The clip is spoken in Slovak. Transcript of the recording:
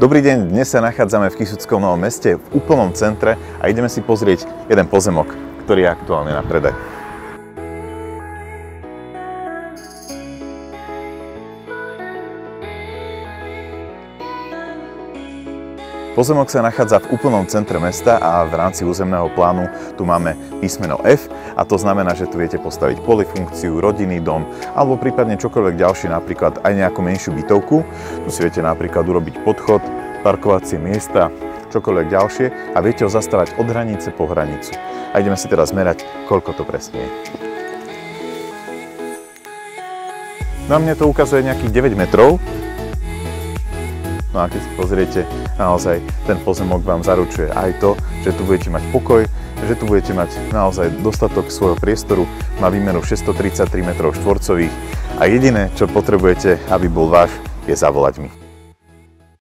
Dobrý deň, dnes sa nachádzame v Kysuckom Novom Meste v úplnom centre a ideme si pozrieť jeden pozemok, ktorý je aktuálne na predaj. Pozemok sa nachádza v úplnom centre mesta a v rámci územného plánu tu máme písmeno F a to znamená, že tu viete postaviť polifunkciu, rodinný dom alebo prípadne čokoľvek ďalšie, napríklad aj nejakú menšiu bytovku. Tu si viete napríklad urobiť podchod, parkovacie miesta, čokoľvek ďalšie a viete ho zastavať od hranice po hranicu. A ideme si teraz merať, koľko to presne je. Na mne to ukazuje nejakých 9 metrov. No a keď si pozriete, naozaj ten pozemok vám zaručuje aj to, že tu budete mať pokoj, že tu budete mať naozaj dostatok svojho priestoru, má výmeru 633 m2 a jediné, čo potrebujete, aby bol váš, je zavolať mi.